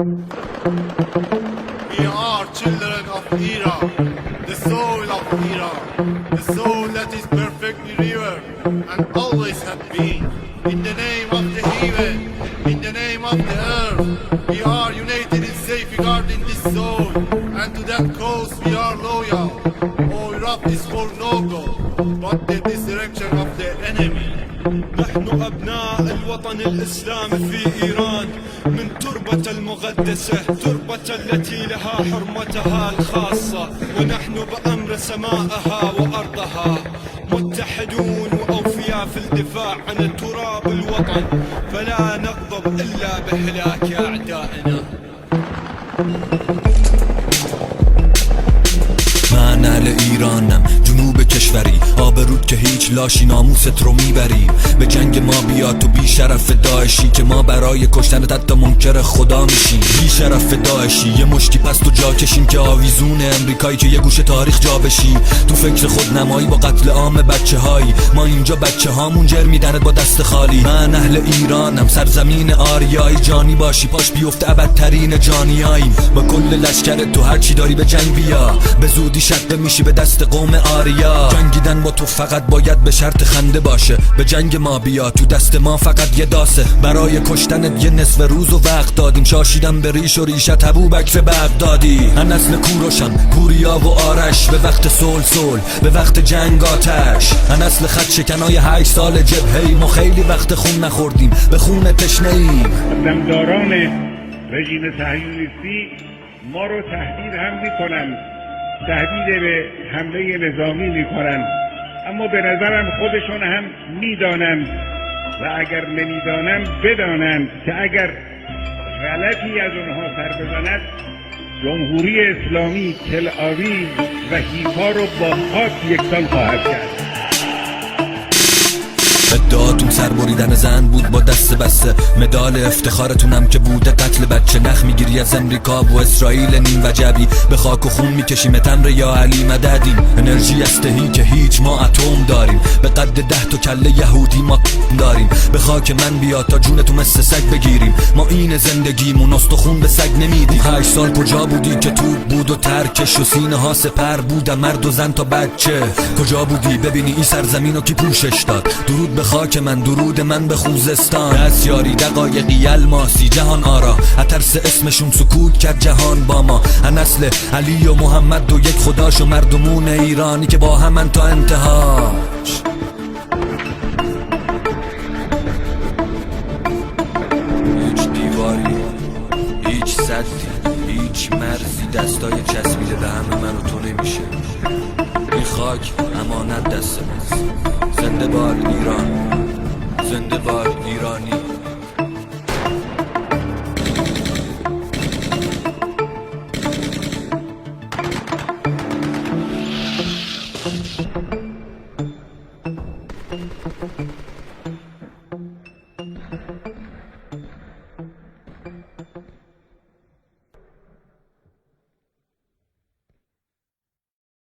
We are children of Iran, the soul of Iran, the soul that is perfectly revered and always has been. In the name of the heaven, in the name of the earth, we are united in safeguarding this soul, and to that cause we are loyal. Our Iraq is for no goal, but the destruction of the enemy. نحن أبناء الوطن الإسلامي في إيران، من تربة المقدسة، تربة التي لها حرمتها الخاصة، ونحن بأمر سمائها وأرضها متحدون وأوفياء في الدفاع عن التراب الوطن، فلا نغضب إلا بهلاك أعدائنا. من اهل ایرانم، جنوب کشوری، آبرود که هیچ لاشی ناموست رو میبری. به جنگ ما بیا تو بی شرف داعشی، که ما برای کشتن حتی منکر خدا میشیم. بی شرف داعشی یه مشتی پس تو جا کشیم، که آویزون امریکایی که یه گوشه تاریخ جا بشی. تو فکر خود نمایی با قتل عام بچه هایی، ما اینجا بچه هامون جر میدنت با دست خالی. من اهل ایرانم، سرزمین آریایی، جانی باشی پاش بیفته ابدترین جانیاییم. با کل لشکر تو هرچی داری به جنگ بیا، به زودی شده میشی به دست قوم آریا. جنگیدن با تو فقط باید به شرط خنده باشه، به جنگ ما بیا تو دست ما فقط یه داسه. برای کشتنت یه نصف روز و وقت دادیم، شاشیدم به ریش و ریشت ابوبکر بغدادی. من نسل کوروشم، پوریا و آرش، به وقت صلح به وقت جنگ آتش. من نسل خط شکنای 8 سال جبهه‌ای، ما خیلی وقت خون نخوردیم به خون تشنه‌ایم. دمداران رژیم صهیونیستی ما رو تهدید هم میکنن، تهدید به حمله نظامی میکنن، اما به نظرم خودشون هم میدانند و اگر نمیدانند بدانند که اگر غلطی از اونها سر بزند، جمهوری اسلامی تل آویو و حیفا رو با خاک یکسان خواهد کرد. ادعاتون سر بریدن زن بود با دست بسته، مدال افتخارتونم که بوده قتل بچه. نخ میگیری از امریکا و اسرائیل نیم وجبی، به خاک و خون میکشیم تمر یا علی مددیم. انرژی استهی که هیچ ما اتم داریم، به قد 10 تا کله یهودی ما داریم. به خاک من بیا تا جونتو مثل سگ بگیریم، ما این زندگیمون استخون به سگ نمیدیم. 8 سال کجا بودی که توپ بود و ترکش و سینه ها سپر بودن، مرد و زن تا بچه. کجا بودی ببینی این سرزمینو کی پوشش داد؟ درود به خاک من، درود من به خوزستان. دستیاری دقایقی الماسی جهان آرا، اترس اسمشون سکوت کرد جهان با ما. نسل علی و محمد و یک خداش و مردمون ایرانی که با همن تا انتهاش. هیچ دیواری، هیچ سدی، هیچ مرزی دستای چسبیده به همه من و تو نمیشه. این خاک امانت دست ماست. زنده باد ایران، زنده باد ایرانی.